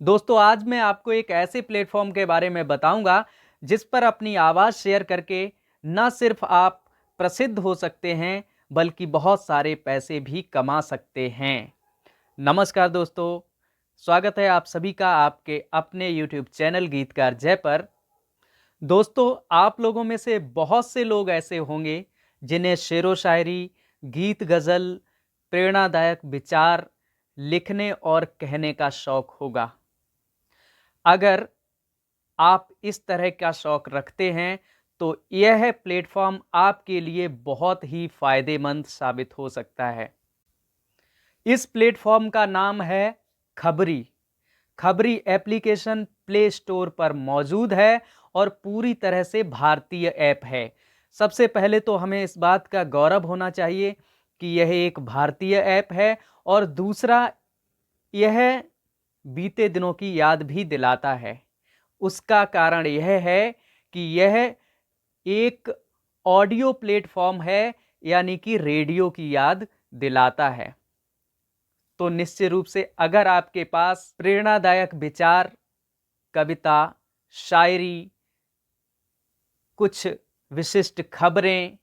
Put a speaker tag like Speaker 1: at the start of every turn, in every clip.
Speaker 1: दोस्तों आज मैं आपको एक ऐसे प्लेटफॉर्म के बारे में बताऊंगा जिस पर अपनी आवाज़ शेयर करके न सिर्फ आप प्रसिद्ध हो सकते हैं बल्कि बहुत सारे पैसे भी कमा सकते हैं। नमस्कार दोस्तों, स्वागत है आप सभी का आपके अपने YouTube चैनल गीतकार जय पर। दोस्तों आप लोगों में से बहुत से लोग ऐसे होंगे जिन्हें शेरो शायरी, गीत गज़ल, प्रेरणादायक विचार लिखने और कहने का शौक होगा। अगर आप इस तरह का शौक रखते हैं तो यह प्लेटफॉर्म आपके लिए बहुत ही फायदेमंद साबित हो सकता है। इस प्लेटफॉर्म का नाम है खबरी। खबरी एप्लीकेशन प्ले स्टोर पर मौजूद है और पूरी तरह से भारतीय ऐप है। सबसे पहले तो हमें इस बात का गौरव होना चाहिए कि यह एक भारतीय ऐप है और दूसरा यह बीते दिनों की याद भी दिलाता है। उसका कारण यह है कि यह एक ऑडियो प्लेटफॉर्म है, यानी कि रेडियो की याद दिलाता है। तो निश्चित रूप से अगर आपके पास प्रेरणादायक विचार, कविता, शायरी, कुछ विशिष्ट खबरें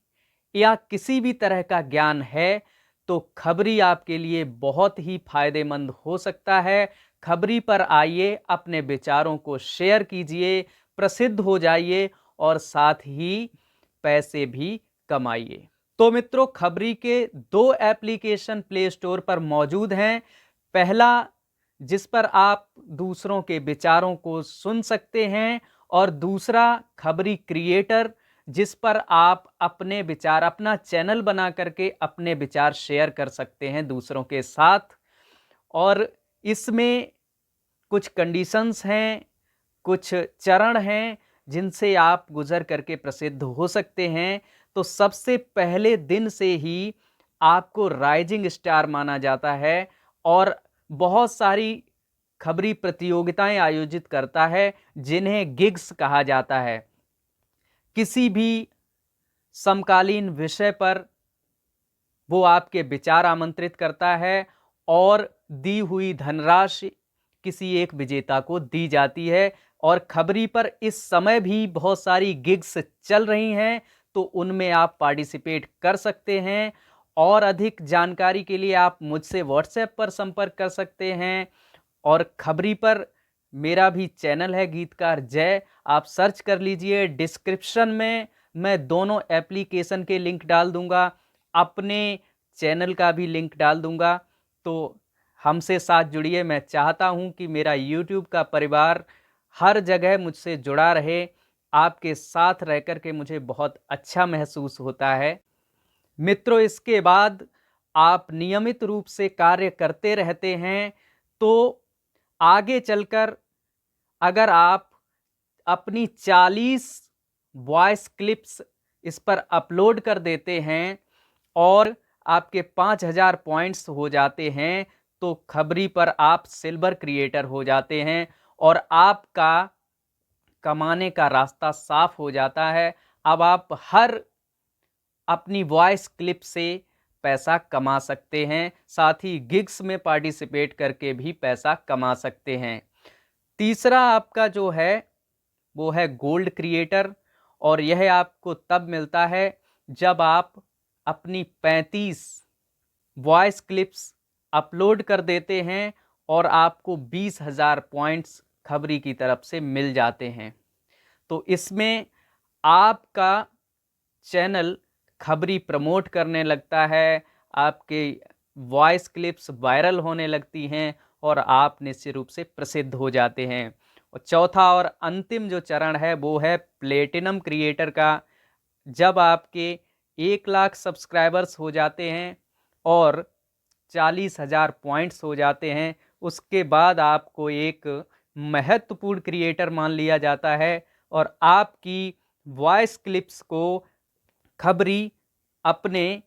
Speaker 1: या किसी भी तरह का ज्ञान है तो खबरी आपके लिए बहुत ही फायदेमंद हो सकता है। खबरी पर आइए, अपने विचारों को शेयर कीजिए, प्रसिद्ध हो जाइए और साथ ही पैसे भी कमाइए। तो मित्रों, खबरी के दो एप्लीकेशन प्ले स्टोर पर मौजूद हैं। पहला जिस पर आप दूसरों के विचारों को सुन सकते हैं और दूसरा खबरी क्रिएटर जिस पर आप अपने विचार, अपना चैनल बना करके अपने विचार शेयर कर सकते हैं दूसरों के साथ। और इसमें कुछ कंडीशंस हैं, कुछ चरण हैं जिनसे आप गुजर करके प्रसिद्ध हो सकते हैं। तो सबसे पहले दिन से ही आपको राइजिंग स्टार माना जाता है और बहुत सारी खबरी प्रतियोगिताएं आयोजित करता है जिन्हें गिग्स कहा जाता है। किसी भी समकालीन विषय पर वो आपके विचार आमंत्रित करता है और दी हुई धनराशि किसी एक विजेता को दी जाती है। और खबरी पर इस समय भी बहुत सारी गिग्स चल रही हैं, तो उनमें आप पार्टिसिपेट कर सकते हैं। और अधिक जानकारी के लिए आप मुझसे व्हाट्सएप पर संपर्क कर सकते हैं। और खबरी पर मेरा भी चैनल है गीतकार जय, आप सर्च कर लीजिए। डिस्क्रिप्शन में मैं दोनों एप्लीकेशन के लिंक डाल दूंगा, अपने चैनल का भी लिंक डाल दूंगा। तो हमसे साथ जुड़िए। मैं चाहता हूं कि मेरा YouTube का परिवार हर जगह मुझसे जुड़ा रहे। आपके साथ रह कर के मुझे बहुत अच्छा महसूस होता है। मित्रों, इसके बाद आप नियमित रूप से कार्य करते रहते हैं तो आगे चलकर अगर आप अपनी 40 वॉइस क्लिप्स इस पर अपलोड कर देते हैं और आपके 5000 पॉइंट्स हो जाते हैं तो खबरी पर आप सिल्वर क्रिएटर हो जाते हैं और आपका कमाने का रास्ता साफ हो जाता है। अब आप हर अपनी वॉइस क्लिप से पैसा कमा सकते हैं, साथ ही गिग्स में पार्टिसिपेट करके भी पैसा कमा सकते हैं। तीसरा आपका जो है वो है गोल्ड क्रिएटर और यह आपको तब मिलता है जब आप अपनी 35 वॉइस क्लिप्स अपलोड कर देते हैं और आपको 20,000 पॉइंट्स खबरी की तरफ से मिल जाते हैं। तो इसमें आपका चैनल खबरी प्रमोट करने लगता है, आपके वॉइस क्लिप्स वायरल होने लगती हैं और आप निश्चित रूप से प्रसिद्ध हो जाते हैं। और चौथा और अंतिम जो चरण है वो है प्लेटिनम क्रिएटर का। जब आपके 1 लाख सब्सक्राइबर्स हो जाते हैं और 40,000 पॉइंट्स हो जाते हैं, उसके बाद आपको एक महत्वपूर्ण क्रिएटर मान लिया जाता है और आपकी वॉइस क्लिप्स को खबरी अपने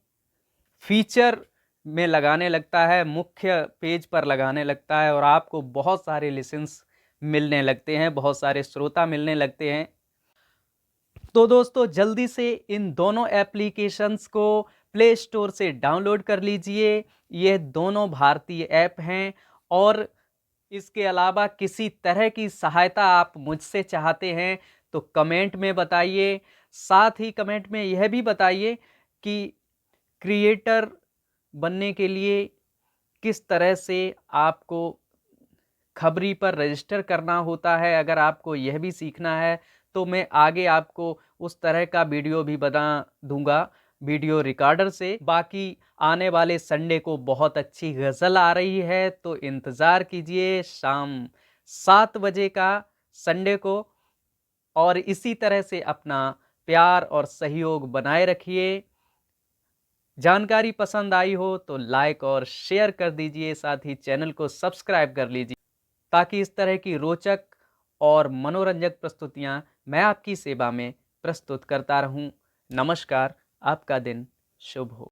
Speaker 1: फीचर में लगाने लगता है, मुख्य पेज पर लगाने लगता है और आपको बहुत सारे लिसन्स मिलने लगते हैं, बहुत सारे श्रोता मिलने लगते हैं। तो दोस्तों जल्दी से इन दोनों एप्लीकेशंस को प्ले स्टोर से डाउनलोड कर लीजिए। ये दोनों भारतीय ऐप हैं और इसके अलावा किसी तरह की सहायता आप मुझसे चाहते हैं तो कमेंट में बताइए। साथ ही कमेंट में यह भी बताइए कि क्रिएटर बनने के लिए किस तरह से आपको खबरी पर रजिस्टर करना होता है। अगर आपको यह भी सीखना है तो मैं आगे आपको उस तरह का वीडियो भी बना दूंगा वीडियो रिकॉर्डर से। बाकी आने वाले संडे को बहुत अच्छी गज़ल आ रही है तो इंतज़ार कीजिए शाम 7 बजे का संडे को। और इसी तरह से अपना प्यार और सहयोग बनाए रखिए। जानकारी पसंद आई हो तो लाइक और शेयर कर दीजिए, साथ ही चैनल को सब्सक्राइब कर लीजिए ताकि इस तरह की रोचक और मनोरंजक प्रस्तुतियां मैं आपकी सेवा में प्रस्तुत करता रहूं। नमस्कार, आपका दिन शुभ हो।